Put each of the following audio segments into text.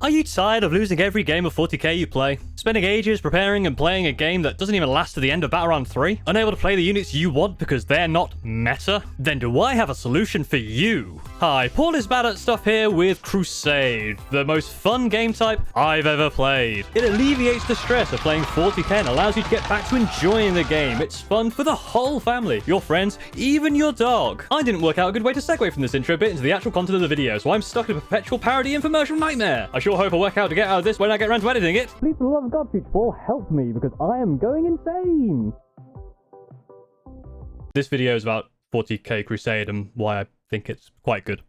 Are you tired of losing every game of 40k you play? Spending ages preparing and playing a game that doesn't even last to the end of Battle Round 3? Unable to play the units you want because they're not meta? Then do I have a solution for you? Hi, Paul is bad at stuff here with Crusade, the most fun game type I've ever played. It alleviates the stress of playing 40k and allows you to get back to enjoying the game. It's fun for the whole family, your friends, even your dog. I didn't work out a good way to segue from this intro bit into the actual content of the video, so I'm stuck in a perpetual parody infomercial nightmare. I sure hope I work out to get out of this when I get around to editing it. Please, for the love of God, future Paul, help me because I am going insane. This video is about 40k Crusade and why I think it's quite good.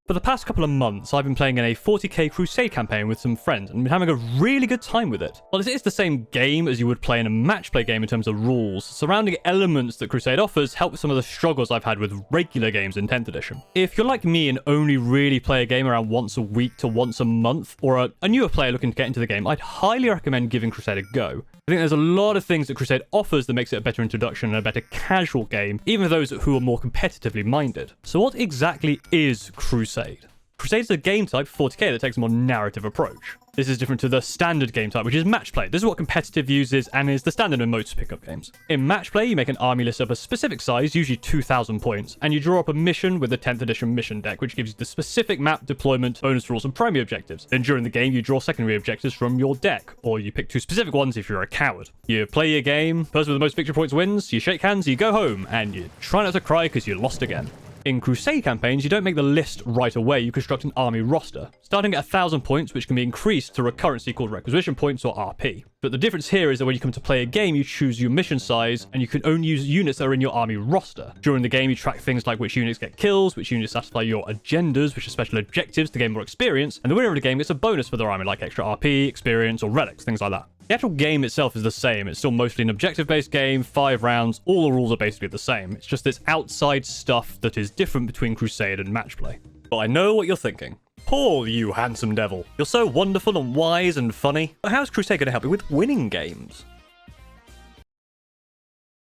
For the past couple of months, I've been playing in a 40k Crusade campaign with some friends and been having a really good time with it. While it is the same game as you would play in a match play game in terms of rules, surrounding elements that Crusade offers help with some of the struggles I've had with regular games in 10th edition. If you're like me and only really play a game around once a week to once a month, or a newer player looking to get into the game, I'd highly recommend giving Crusade a go. I think there's a lot of things that Crusade offers that makes it a better introduction and a better casual game, even for those who are more competitively minded. So what exactly is Crusade? Crusade is a game type, 40k, that takes a more narrative approach. This is different to the standard game type, which is match play. This is what competitive uses and is the standard in most pickup games. In match play, you make an army list of a specific size, usually 2,000 points, and you draw up a mission with the 10th edition mission deck, which gives you the specific map, deployment, bonus rules, and primary objectives. Then during the game, you draw secondary objectives from your deck, or you pick two specific ones if you're a coward. You play your game, person with the most victory points wins, you shake hands, you go home, and you try not to cry because you lost again. In Crusade campaigns, you don't make the list right away, you construct an army roster, starting at 1,000 points, which can be increased through a currency called requisition points or RP. But the difference here is that when you come to play a game, you choose your mission size, and you can only use units that are in your army roster. During the game, you track things like which units get kills, which units satisfy your agendas, which are special objectives to gain more experience, and the winner of the game gets a bonus for their army, like extra RP, experience, or relics, things like that. The actual game itself is the same. It's still mostly an objective-based game, 5 rounds, all the rules are basically the same. It's just this outside stuff that is different between Crusade and match play. But I know what you're thinking. Paul, you handsome devil. You're so wonderful and wise and funny. But how's Crusade going to help you with winning games?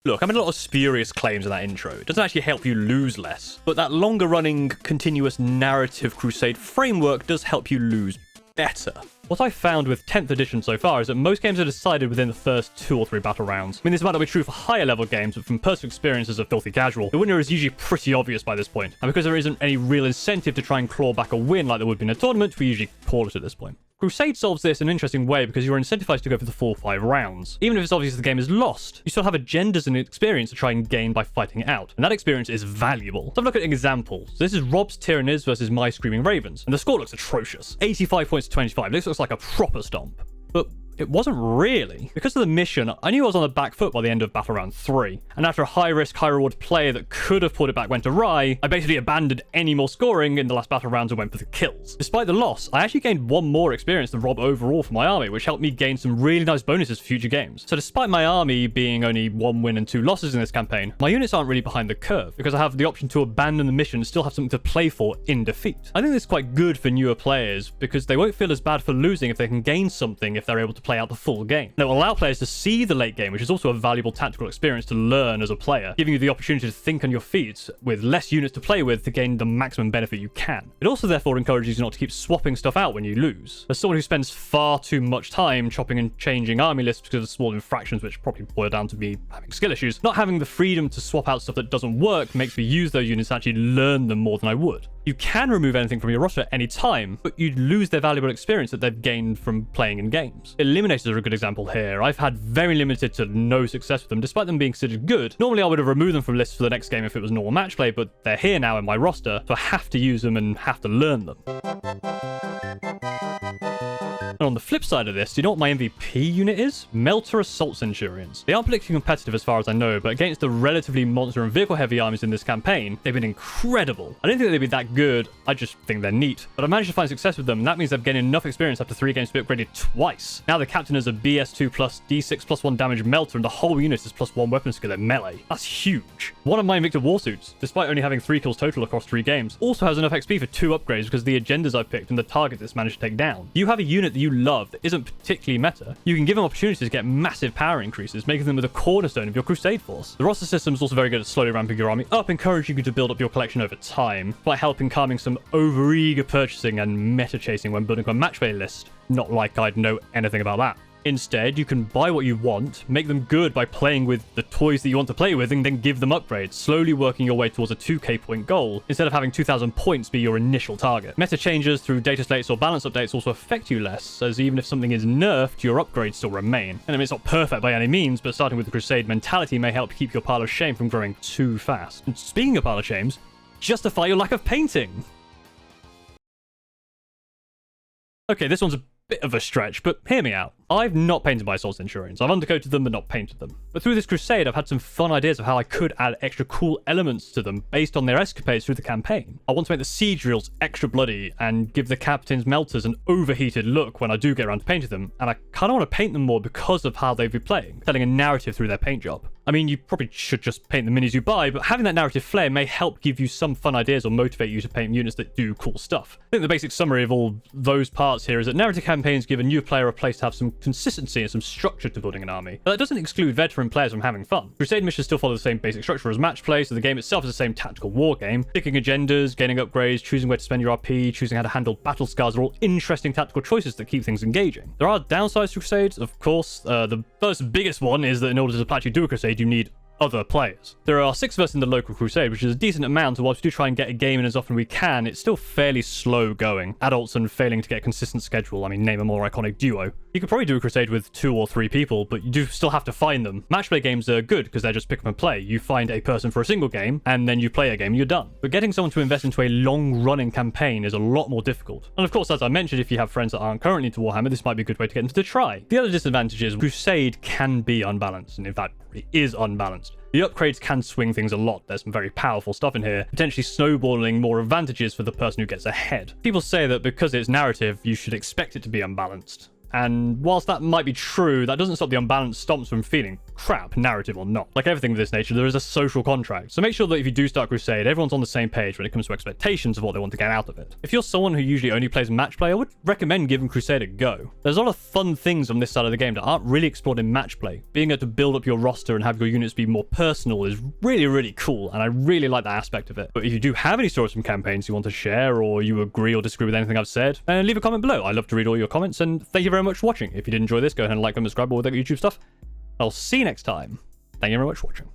Look, I made a lot of spurious claims in that intro. It doesn't actually help you lose less. But that longer-running, continuous narrative Crusade framework does help you lose better. What I found with 10th edition so far is that most games are decided within the first 2 or 3 battle rounds. I mean, this might not be true for higher level games, but from personal experiences of filthy casual, the winner is usually pretty obvious by this point. And because there isn't any real incentive to try and claw back a win like there would be in a tournament, we usually call it at this point. Crusade solves this in an interesting way because you're incentivized to go for the full 5 rounds. Even if it's obvious the game is lost, you still have agendas and experience to try and gain by fighting it out. And that experience is valuable. So have a look at examples. So this is Rob's Tyranids versus my Screaming Ravens. And the score looks atrocious. 85 points to 25. This looks like a proper stomp. But it wasn't really. Because of the mission, I knew I was on the back foot by the end of Battle Round 3. And after a high-risk, high-reward play that could have pulled it back went awry, I basically abandoned any more scoring in the last battle rounds and went for the kills. Despite the loss, I actually gained 1 more experience than Rob overall for my army, which helped me gain some really nice bonuses for future games. So despite my army being only 1 win and 2 losses in this campaign, my units aren't really behind the curve, because I have the option to abandon the mission and still have something to play for in defeat. I think this is quite good for newer players, because they won't feel as bad for losing if they can gain something if they're able to play out the full game. It will allow players to see the late game, which is also a valuable tactical experience to learn as a player, giving you the opportunity to think on your feet with less units to play with to gain the maximum benefit you can. It also therefore encourages you not to keep swapping stuff out when you lose. As someone who spends far too much time chopping and changing army lists because of small infractions, which probably boil down to me having skill issues, not having the freedom to swap out stuff that doesn't work makes me use those units to actually learn them more than I would. You can remove anything from your roster at any time, but you'd lose their valuable experience that they've gained from playing in games. Eliminators are a good example here. I've had very limited to no success with them, despite them being considered good. Normally I would have removed them from lists for the next game if it was normal match play, but they're here now in my roster, so I have to use them and have to learn them. And on the flip side of this, do you know what my MVP unit is? Melter Assault Centurions. They aren't particularly competitive as far as I know, but against the relatively monster and vehicle-heavy armies in this campaign, they've been incredible. I didn't think they'd be that good, I just think they're neat. But I managed to find success with them, and that means I've gained enough experience after 3 games to be upgraded twice. Now the captain is a BS2 plus D6 plus 1 damage melter, and the whole unit is plus 1 weapon skill at melee. That's huge. One of my Invicta Warsuits, despite only having 3 kills total across 3 games, also has enough XP for 2 upgrades because of the agendas I've picked and the targets it's managed to take down. You have a unit that you love that isn't particularly meta, you can give them opportunities to get massive power increases, making them the cornerstone of your Crusade force. The roster system is also very good at slowly ramping your army up, encouraging you to build up your collection over time, by helping calming some overeager purchasing and meta chasing when building a match play list. Not like I'd know anything about that. Instead, you can buy what you want, make them good by playing with the toys that you want to play with, and then give them upgrades, slowly working your way towards a 2k point goal, instead of having 2,000 points be your initial target. Meta changes through data slates or balance updates also affect you less, as even if something is nerfed, your upgrades still remain. And I mean, it's not perfect by any means, but starting with the Crusade mentality may help keep your pile of shame from growing too fast. And speaking of pile of shames, justify your lack of painting. Okay, this one's a bit of a stretch, but hear me out. I've not painted my Soul Centurions. I've undercoated them but not painted them. But through this Crusade, I've had some fun ideas of how I could add extra cool elements to them based on their escapades through the campaign. I want to make the siege drills extra bloody and give the captain's melters an overheated look when I do get around to painting them, and I kind of want to paint them more because of how they've been playing, telling a narrative through their paint job. I mean, you probably should just paint the minis you buy, but having that narrative flair may help give you some fun ideas or motivate you to paint units that do cool stuff. I think the basic summary of all those parts here is that narrative campaigns give a new player a place to have some consistency and some structure to building an army. But that doesn't exclude veteran players from having fun. Crusade missions still follow the same basic structure as match play, so the game itself is the same tactical war game. Picking agendas, gaining upgrades, choosing where to spend your RP, choosing how to handle battle scars are all interesting tactical choices that keep things engaging. There are downsides to Crusades, of course. The first biggest one is that in order to actually do a Crusade, you need other players. There are 6 of us in the local Crusade, which is a decent amount, and whilst we do try and get a game in as often as we can, it's still fairly slow going. Adults and failing to get a consistent schedule. I mean, name a more iconic duo. You could probably do a Crusade with 2 or 3 people, but you do still have to find them. Matchplay games are good because they're just pick up and play. You find a person for a single game, and then you play a game and you're done. But getting someone to invest into a long-running campaign is a lot more difficult. And of course, as I mentioned, if you have friends that aren't currently into Warhammer, this might be a good way to get them to try. The other disadvantage is Crusade can be unbalanced, and in fact, it is unbalanced. The upgrades can swing things a lot. There's some very powerful stuff in here, potentially snowballing more advantages for the person who gets ahead. People say that because it's narrative, you should expect it to be unbalanced. And whilst that might be true, that doesn't stop the unbalanced stomps from feeling crap, narrative or not. Like everything of this nature, there is a social contract. So make sure that if you do start Crusade, everyone's on the same page when it comes to expectations of what they want to get out of it. If you're someone who usually only plays match play, I would recommend giving Crusade a go. There's a lot of fun things on this side of the game that aren't really explored in match play. Being able to build up your roster and have your units be more personal is really, really cool, and I really like that aspect of it. But if you do have any stories from campaigns you want to share, or you agree or disagree with anything I've said, then leave a comment below. I love to read all your comments, and thank you very much for watching. If you did enjoy this, go ahead and like and subscribe, all that YouTube stuff. I'll see you next time. Thank you very much for watching.